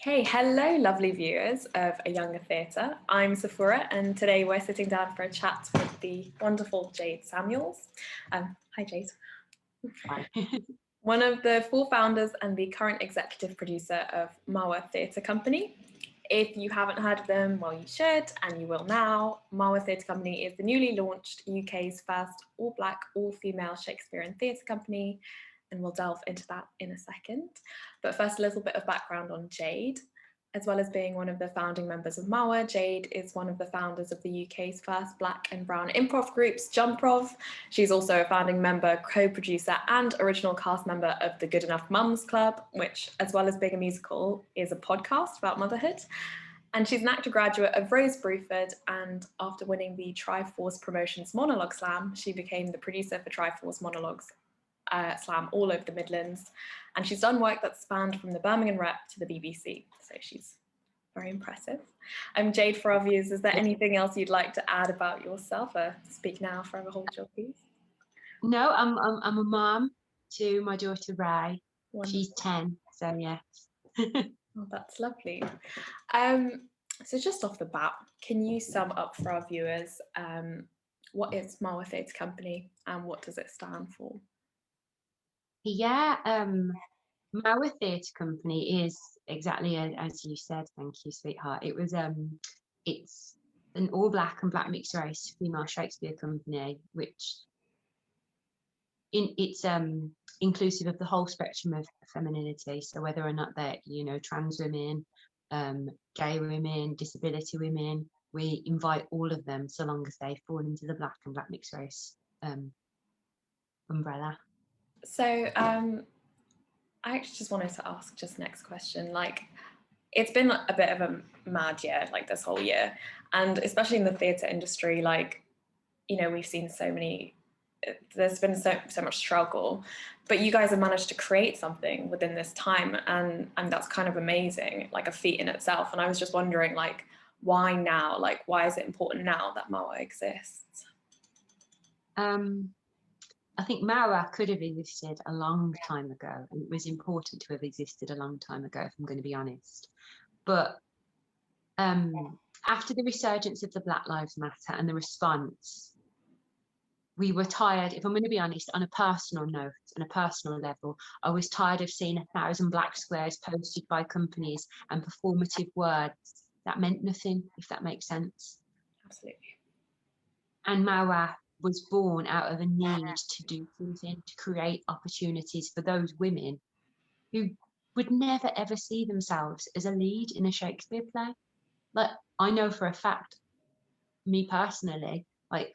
Hey, hello, lovely viewers of A Younger Theatre. I'm Sephora, and today we're sitting down for a chat with the wonderful Jade Samuels. Hi, Jade. Hi. One of the four founders and the current executive producer of Mawa Theatre Company. If you haven't heard of them, well, you should, and you will now. Mawa Theatre Company is the newly launched UK's first all-black, all-female Shakespeare Theatre Company, and we'll delve into that in a second. But first, a little bit of background on Jade. As well as being one of the founding members of Mawa, Jade is one of the founders of the UK's first black and brown improv groups, Jumprov. She's also a founding member, co-producer and original cast member of the Good Enough Mums Club, which, as well as being a musical, is a podcast about motherhood. And she's an actor graduate of Rose Bruford, and after winning the Triforce Promotions Monologue Slam, she became the producer for Triforce Monologues Slam all over the Midlands. And she's done work that spanned from the Birmingham Rep to the BBC, so she's very impressive. Jade, for our viewers, is there anything else you'd like to add about yourself? Speak now, forever hold your peace. No, I'm a mom to my daughter Ray. Wonderful. She's 10, so yeah. Oh, that's lovely. So just off the bat, can you sum up for our viewers what is Mawa Theatre Company and what does it stand for? Yeah, Mawa Theatre Company is exactly as you said. Thank you, sweetheart. It was it's an all black and black mixed race female Shakespeare company, which it's inclusive of the whole spectrum of femininity. So whether or not they're trans women, gay women, disability women, we invite all of them so long as they fall into the black and black mixed race umbrella. So I actually just wanted to ask just next question, like it's been a bit of a mad year, like this whole year, and especially in the theatre industry, like, we've seen there's been so much struggle, but you guys have managed to create something within this time, and that's kind of amazing, like a feat in itself. And I was just wondering, like, why now? Like, why is it important now that Mawa exists? I think Mawa could have existed a long time ago, and it was important to have existed a long time ago, if I'm going to be honest. But after the resurgence of the Black Lives Matter and the response, we were tired, if I'm going to be honest, on a personal note, on a personal level, I was tired of seeing 1,000 black squares posted by companies and performative words that meant nothing, if that makes sense. Absolutely. And Mawa was born out of a need to do something, to create opportunities for those women who would never ever see themselves as a lead in a Shakespeare play. Like, I know for a fact, me personally, like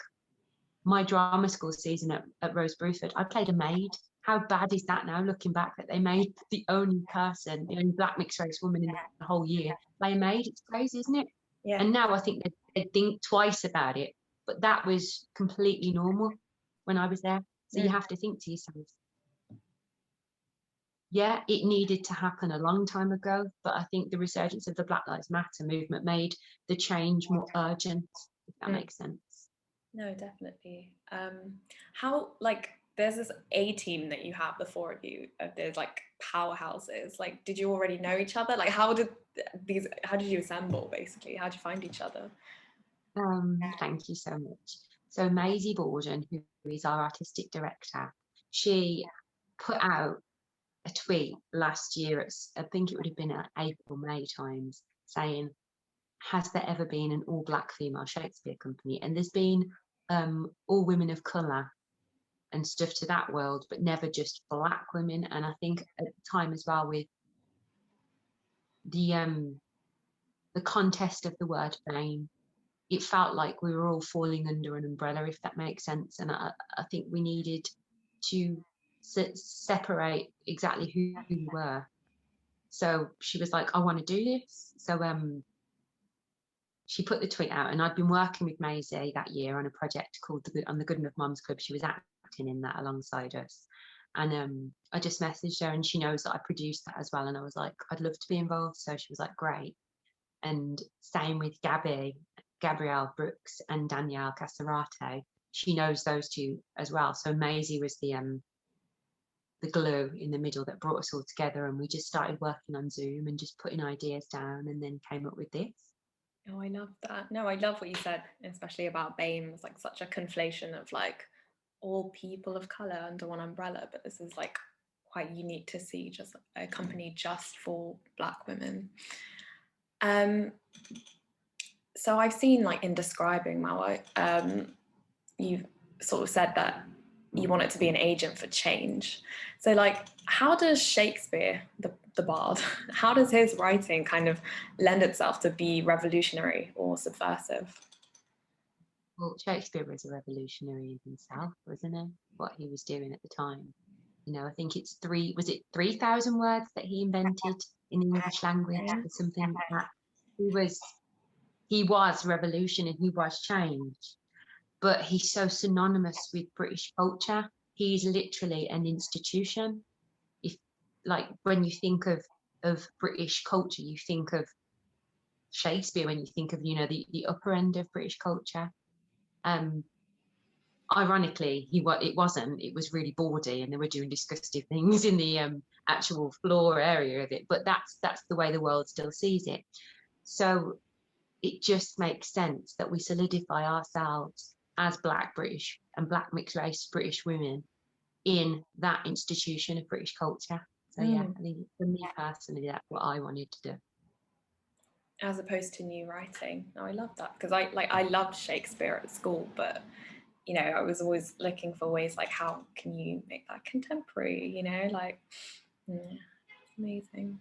my drama school season at Rose Bruford, I played a maid. How bad is that now, looking back, that they made the only black mixed race woman in the whole year play a maid? It's crazy, isn't it? Yeah. And now I think they think twice about it. But that was completely normal when I was there. So you have to think to yourself, yeah, it needed to happen a long time ago, but I think the resurgence of the Black Lives Matter movement made the change more urgent, if that makes sense. No, definitely. How, like, there's this A team that you have, the four of you, there's like powerhouses. Like, did you already know each other? Like, how did you assemble, basically? How did you find each other? Thank you so much. So Maisie Borden, who is our artistic director, she put out a tweet last year, I think it would have been at April, May times, saying, has there ever been an all-black female Shakespeare company? And there's been all women of colour and stuff to that world, but never just black women. And I think at the time as well, with the contest of the word fame, it felt like we were all falling under an umbrella, if that makes sense. And I think we needed to separate exactly who we were. So she was like, I want to do this. So she put the tweet out, and I'd been working with Maisie that year on a project called the Good Enough Mums Club. She was acting in that alongside us. And I just messaged her, and she knows that I produced that as well. And I was like, I'd love to be involved. So she was like, great. And same with Gabrielle Brooks and Danielle Casarate. She knows those two as well. So Maisie was the the glue in the middle that brought us all together, and we just started working on Zoom and just putting ideas down, and then came up with this. Oh, I love that. No, I love what you said, especially about BAME. It's like such a conflation of like all people of color under one umbrella, but this is like quite unique to see, just a company just for Black women. So I've seen, like, in describing Mawa, you've sort of said that you want it to be an agent for change. So, like, how does Shakespeare, the bard, how does his writing kind of lend itself to be revolutionary or subversive? Well, Shakespeare was a revolutionary in himself, wasn't he? What he was doing at the time. You know, I think it's 3,000 words that he invented in the English language, or something like that. He was revolution and he was change, but he's so synonymous with British culture. He's literally an institution. If, like, when you think of British culture, you think of Shakespeare. When you think of, you know, the upper end of British culture. Ironically, it was really bawdy, and they were doing disgusting things in the actual floor area of it, but that's the way the world still sees it. So it just makes sense that we solidify ourselves as Black British and Black mixed race British women in that institution of British culture. So yeah, I think for me personally, that's what I wanted to do. As opposed to new writing. No, I love that, because I loved Shakespeare at school, but you know, I was always looking for ways, like, how can you make that contemporary, you know, like, yeah, amazing.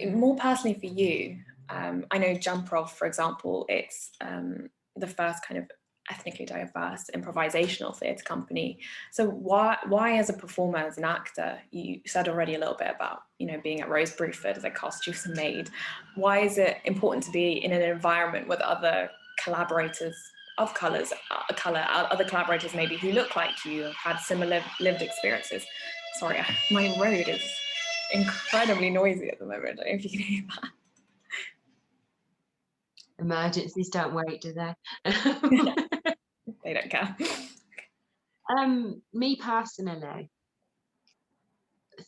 More personally for you, I know Jumprov, for example, it's the first kind of ethnically diverse improvisational theatre company. So why as a performer, as an actor, you said already a little bit about, you know, being at Rose Bruford as a costumes maid, why is it important to be in an environment with other collaborators of other collaborators maybe who look like you, have had similar lived experiences? Sorry, my road is incredibly noisy at the moment. I don't know if you can hear that. Emergencies don't wait, do they? They don't care. Me personally,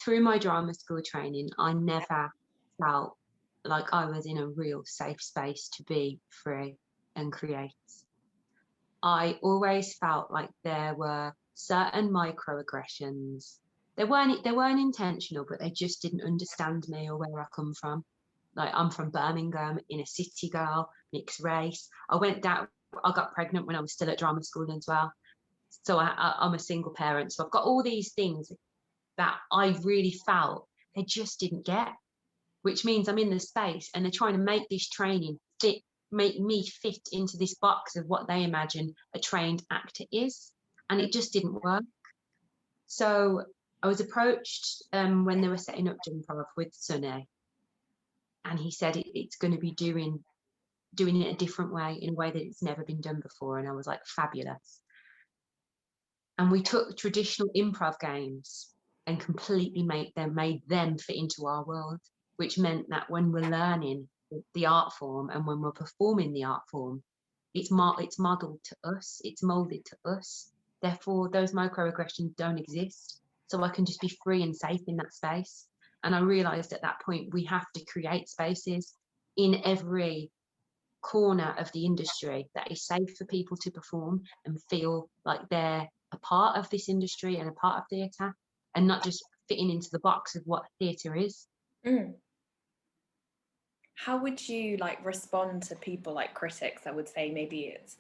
through my drama school training, I never felt like I was in a real safe space to be free and create. I always felt like there were certain microaggressions. They weren't intentional, but they just didn't understand me or where I come from. Like, I'm from Birmingham, inner city girl, mixed race. I got pregnant when I was still at drama school as well. So I'm a single parent. So I've got all these things that I really felt they just didn't get, which means I'm in the space and they're trying to make this training make me fit into this box of what they imagine a trained actor is. And it just didn't work. So I was approached when they were setting up Jumprov with Sunny. And he said it's going to be doing it a different way, in a way that it's never been done before. And I was like, fabulous. And we took traditional improv games and completely made them fit into our world, which meant that when we're learning the art form and when we're performing the art form, it's modeled to us, it's molded to us. Therefore, those microaggressions don't exist. So I can just be free and safe in that space. And I realized at that point, we have to create spaces in every corner of the industry that is safe for people to perform and feel like they're a part of this industry and a part of theatre, and not just fitting into the box of what theatre is. How would you, like, respond to people like critics that would say maybe it's,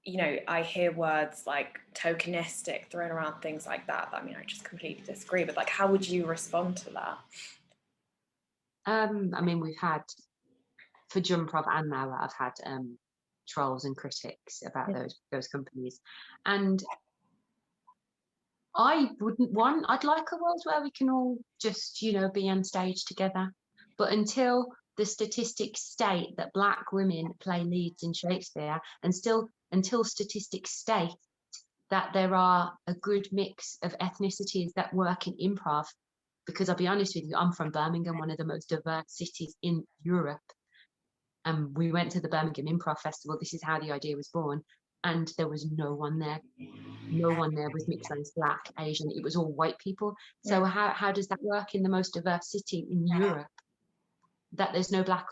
you know, I hear words like tokenistic thrown around, things like that. I mean, I just completely disagree, but like, how would you respond to that? I mean, we've had, for Jumprov and Mawa, I've had trolls and critics about those companies, and I'd like a world where we can all just, you know, be on stage together. But until the statistics state that Black women play leads in Shakespeare, and until statistics state that there are a good mix of ethnicities that work in improv, because I'll be honest with you, I'm from Birmingham, one of the most diverse cities in Europe. And we went to the Birmingham Improv Festival. This is how the idea was born. and there was no one there. No one there was mixed race, black, Asian. It was all white people. So how does that work in the most diverse city in Europe? That there's no black,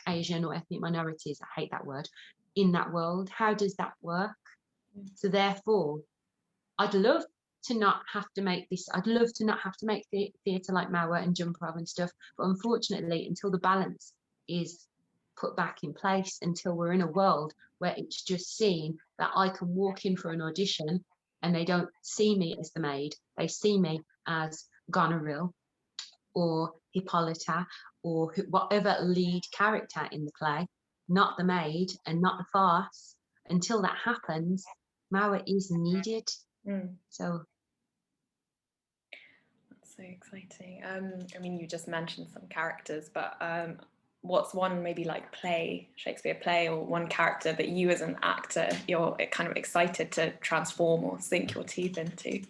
Asian, or ethnic minorities, I hate that word, in that world. How does that work? So therefore, I'd love to not have to make this. I'd love to not have to make theatre like Mawa and Jump Row and stuff. But unfortunately, until the balance is put back in place, until we're in a world where it's just seen that I can walk in for an audition and they don't see me as the maid, they see me as Goneril or Hippolyta or whatever lead character in the play, not the maid and not the farce. Until that happens, Mawa is needed. So that's so exciting. I mean, you just mentioned some characters, but what's one maybe like play, Shakespeare play, or one character that you as an actor, you're kind of excited to transform or sink your teeth into?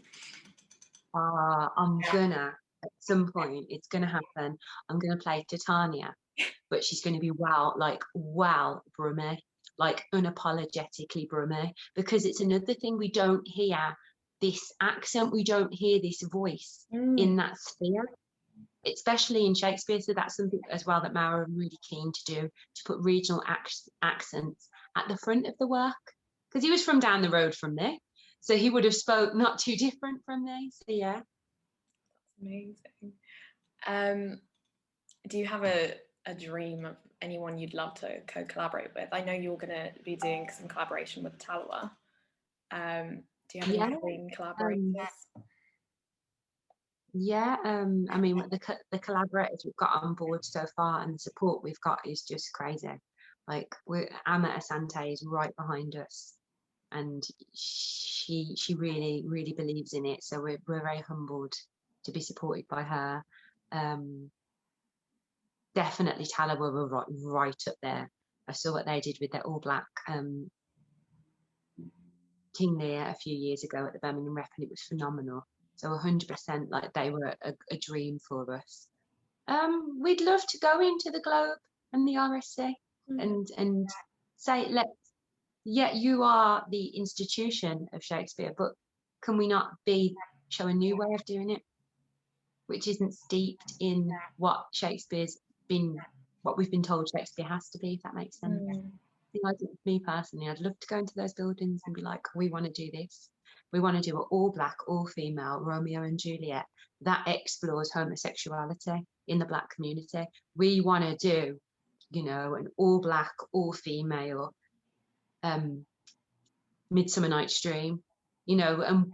I'm gonna, at some point, it's gonna happen. I'm gonna play Titania, but she's gonna be Brummie, like unapologetically Brummie, because it's another thing we don't hear this accent, we don't hear this voice in that sphere, especially in Shakespeare. So that's something as well that Mawa are really keen to do, to put regional accents at the front of the work, because he was from down the road from me, so he would have spoke not too different from me. So yeah. That's amazing. Do you have a dream of anyone you'd love to co-collaborate with? I know you're going to be doing some collaboration with Talawa. Do you have any dream collaborators? I mean, the collaborators we've got on board so far and the support we've got is just crazy. Like, Amma Asante is right behind us, and she really, really believes in it. So we're very humbled to be supported by her. Definitely Talawa were right up there. I saw what they did with their all black tingly a few years ago at the Birmingham Rep, and it was phenomenal. So 100%, like, they were a dream for us. We'd love to go into the Globe and the RSC and say, you are the institution of Shakespeare, but can we not show a new way of doing it, which isn't steeped in what we've been told Shakespeare has to be, if that makes sense. Me personally, I'd love to go into those buildings and be like, we want to do this. We want to do an all black, all female Romeo and Juliet that explores homosexuality in the black community. We want to do, an all black, all female Midsummer Night's Dream, and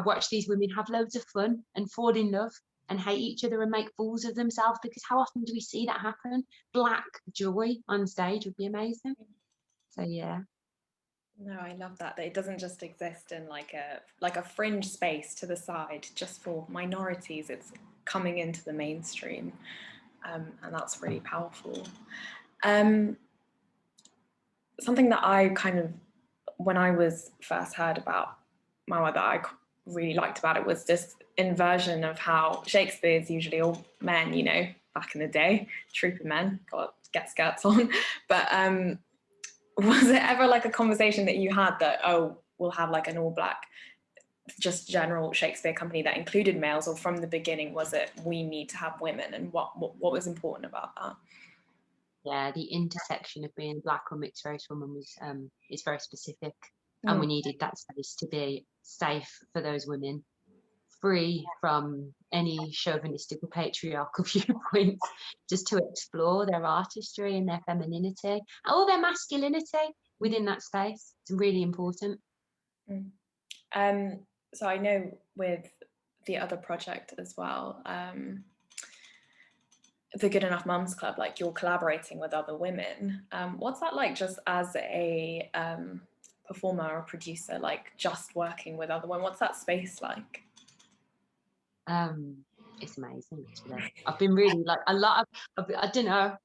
watch these women have loads of fun and fall in love and hate each other and make fools of themselves, because how often do we see that happen? Black joy on stage would be amazing. So yeah. No, I love that it doesn't just exist in like a fringe space to the side just for minorities. It's coming into the mainstream, and that's really powerful. Something that I kind of, when I was first heard about Mawa, that I really liked about it was this inversion of how Shakespeare's usually all men, back in the day, troop of men, got get skirts on, but was it ever like a conversation that you had that, we'll have like an all black, just general Shakespeare company that included males, or from the beginning was it, we need to have women, and what was important about that? Yeah, the intersection of being black or mixed race woman is very specific, and we needed that space to be safe for those women, free from any chauvinistic or patriarchal viewpoints, just to explore their artistry and their femininity or their masculinity within that space. It's really important. So I know with the other project as well, the Good Enough Mums Club, like, you're collaborating with other women. What's that like, just as a performer or producer, like just working with other women? What's that space like? It's amazing, actually. I've been really, like, a lot of, I don't know,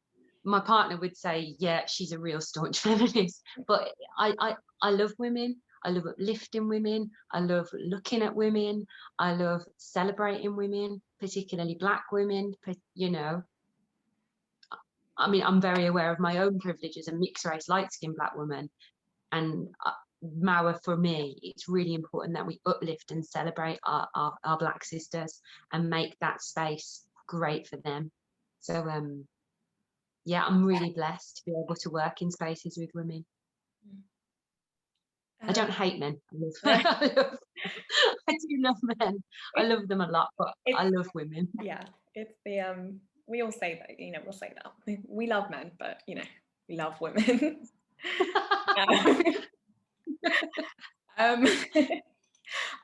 my partner would say, yeah, she's a real staunch feminist, but I love women. I love uplifting women. I love looking at women. I love celebrating women, particularly black women. I mean, I'm very aware of my own privilege as a mixed race, light-skinned black woman. And Mawa, for me, it's really important that we uplift and celebrate our Black sisters and make that space great for them. So yeah, I'm really blessed to be able to work in spaces with women. I don't hate men. I do love men. I love them a lot, but I love women. Yeah, it's the we all say that, you know, we'll say that we love men, but you know, we love women.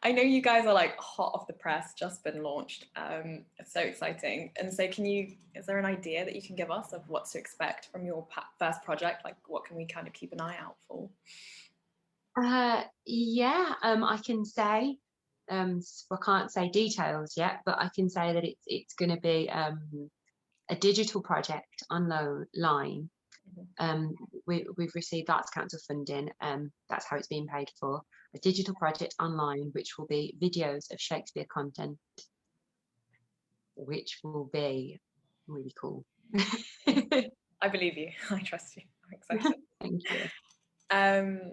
I know you guys are like hot off the press, just been launched. It's so exciting. And so is there an idea that you can give us of what to expect from your first project? Like what can we kind of keep an eye out for? Yeah, I can say, I can't say details yet, but I can say that it's going to be a digital project online. We've received Arts Council funding. That's how it's being paid for. A digital project online, which will be videos of Shakespeare content, which will be really cool. I believe you. I trust you. I'm excited. Thank you.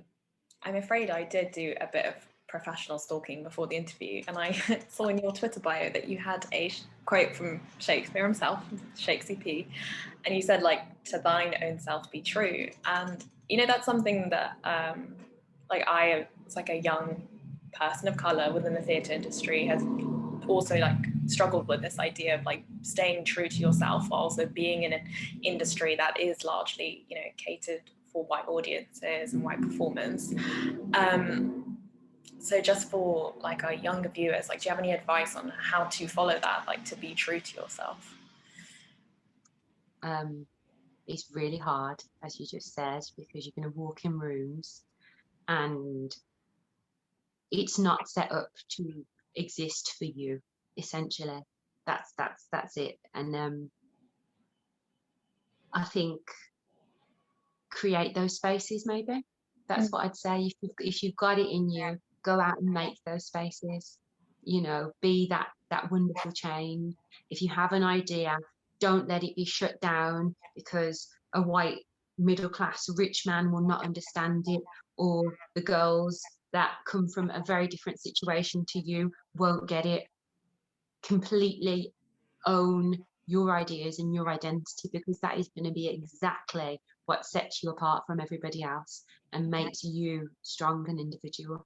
I'm afraid I did do a bit of professional stalking before the interview, and I saw in your Twitter bio that you had a quote from Shakespeare himself, Shakespeare P, and you said, like, to thine own self be true. And you know, that's something that like I, it's like a young person of color within the theatre industry, has also like struggled with this idea of like staying true to yourself while also being in an industry that is largely, you know, catered for white audiences and white performers. So just for like our younger viewers, like, do you have any advice on how to follow that, like to be true to yourself? It's really hard, as you just said, because you're going to walk in rooms and it's not set up to exist for you, essentially. That's it. And I think create those spaces, maybe. That's what I'd say. If you've got it in you, go out and make those spaces. You know, be that wonderful change. If you have an idea, don't let it be shut down because a white middle class rich man will not understand it, or the girls that come from a very different situation to you won't get it. Completely own your ideas and your identity, because that is going to be exactly what sets you apart from everybody else and makes you strong and individual.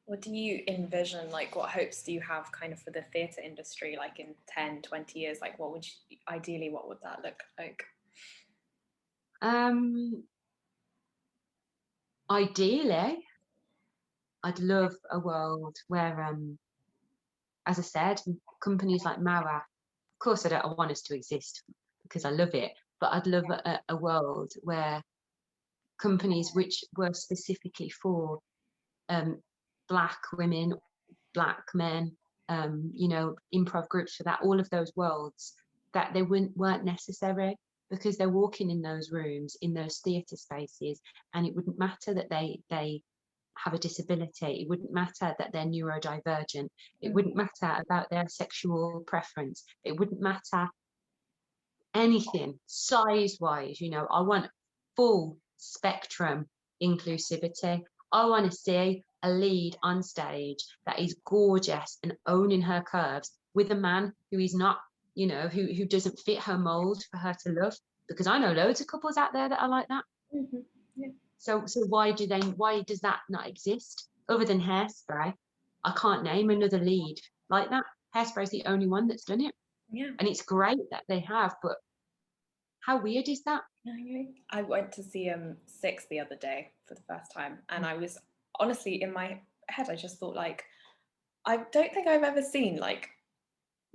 What do you envision, like what hopes do you have kind of for the theatre industry, like in 10, 20 years? Like what would you, ideally, what would that look like? Ideally, I'd love a world where, as I said, companies like Mawa, of course I want us to exist because I love it, but I'd love a world where companies which were specifically for Black women, Black men, you know, improv groups for that, all of those worlds, that they weren't necessary, because they're walking in those rooms, in those theatre spaces, and it wouldn't matter that they have a disability, it wouldn't matter that they're neurodivergent, it wouldn't matter about their sexual preference, it wouldn't matter anything size-wise. You know, I want full spectrum inclusivity. I want to see a lead on stage that is gorgeous and owning her curves with a man who is not, you know, who doesn't fit her mold for her to love, because I know loads of couples out there that are like that. Yeah. So why does that not exist? Other than Hairspray, I can't name another lead like that. Hairspray is the only one that's done it. Yeah. And it's great that they have, but how weird is that? I went to see Six the other day for the first time, and I was honestly, in my head, I just thought, like, I don't think I've ever seen like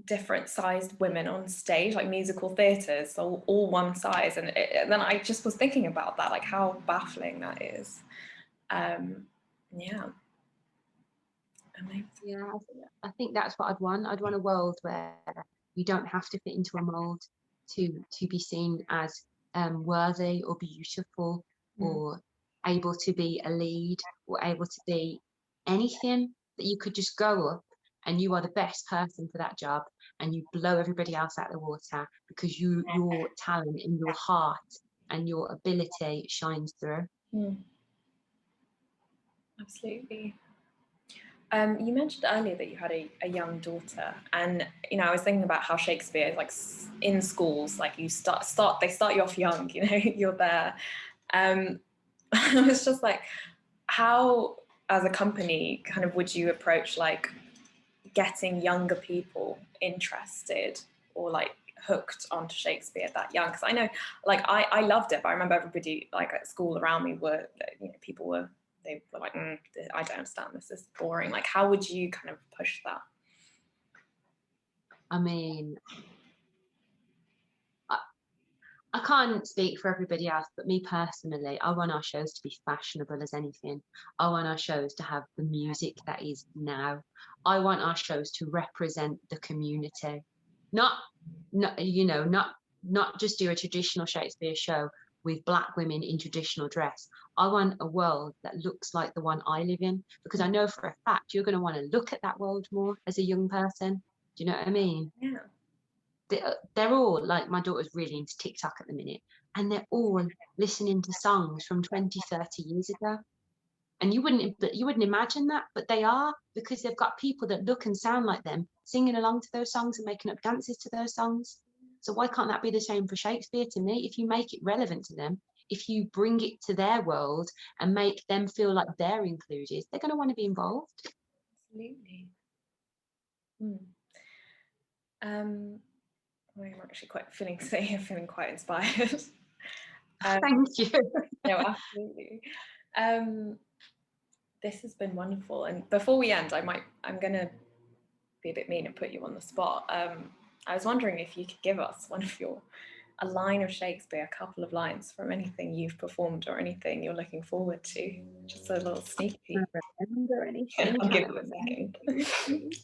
different sized women on stage, like musical theatres, so all one size. And then I just was thinking about that, like how baffling that is. Yeah. Amazing. Yeah, I think that's what I'd want. I'd want a world where you don't have to fit into a mold to be seen as worthy or beautiful or able to be a lead or able to be anything, that you could just go up and you are the best person for that job and you blow everybody else out of the water because your talent and your heart and your ability shines through. Absolutely. You mentioned earlier that you had a young daughter, and you know, I was thinking about how Shakespeare is like in schools, like they start you off young, you know, you're there. I was just like, how as a company kind of would you approach like getting younger people interested or like hooked onto Shakespeare that young? Because I know, like, I loved it, but I remember everybody like at school around me were, you know, people were, they were like, I don't understand, this is boring. Like, how would you kind of push that? I mean, I can't speak for everybody else, but me personally, I want our shows to be fashionable as anything. I want our shows to have the music that is now. I want our shows to represent the community, not you know, not just do a traditional Shakespeare show with black women in traditional dress. I want a world that looks like the one I live in, because I know for a fact you're going to want to look at that world more as a young person. Do you know what I mean? Yeah. They're all like, my daughter's really into TikTok at the minute, and they're all listening to songs from 20, 30 years ago. And you wouldn't imagine that, but they are, because they've got people that look and sound like them singing along to those songs and making up dances to those songs. So why can't that be the same for Shakespeare to me? If you make it relevant to them, if you bring it to their world and make them feel like they're included, they're going to want to be involved. Absolutely. I'm actually feeling quite inspired. Thank you. No, absolutely. This has been wonderful. And before we end, I'm going to be a bit mean and put you on the spot. I was wondering if you could give us a line of Shakespeare, a couple of lines from anything you've performed or anything you're looking forward to. Just a little sneak peek. I can't remember anything. I'll give you a second.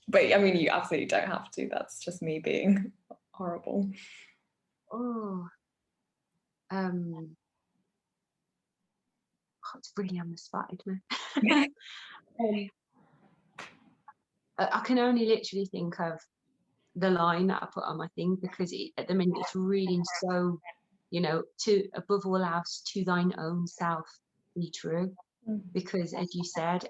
But I mean, you absolutely don't have to. That's just me being horrible. Oh, it's really on the spot, isn't it? I can only literally think of the line that I put on my thing, because at the minute it's reading so, you know, to above all else, to thine own self be true. Because as you said,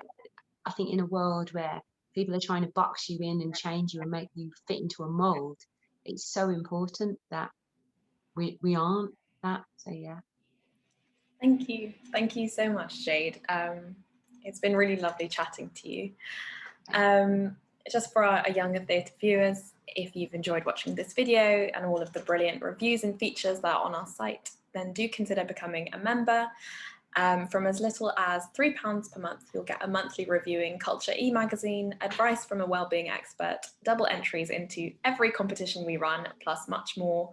I think in a world where people are trying to box you in and change you and make you fit into a mold, it's so important that we aren't that. So yeah. Thank you so much, Jade. It's been really lovely chatting to you. Just for our younger theatre viewers, if you've enjoyed watching this video and all of the brilliant reviews and features that are on our site, then do consider becoming a member. From as little as £3 per month, you'll get a monthly reviewing Culture e-magazine, advice from a wellbeing expert, double entries into every competition we run, plus much more.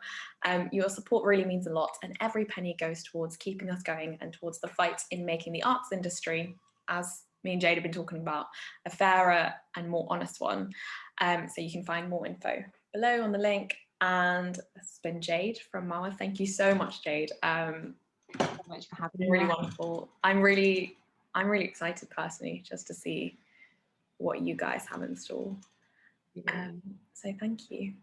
Your support really means a lot, and every penny goes towards keeping us going and towards the fight in making the arts industry, as me and Jade have been talking about, a fairer and more honest one. So you can find more info below on the link. And this has been Jade from Mawa. Thank you so much, Jade. So much for having me. Really wonderful. I'm really excited personally just to see what you guys have in store. So thank you.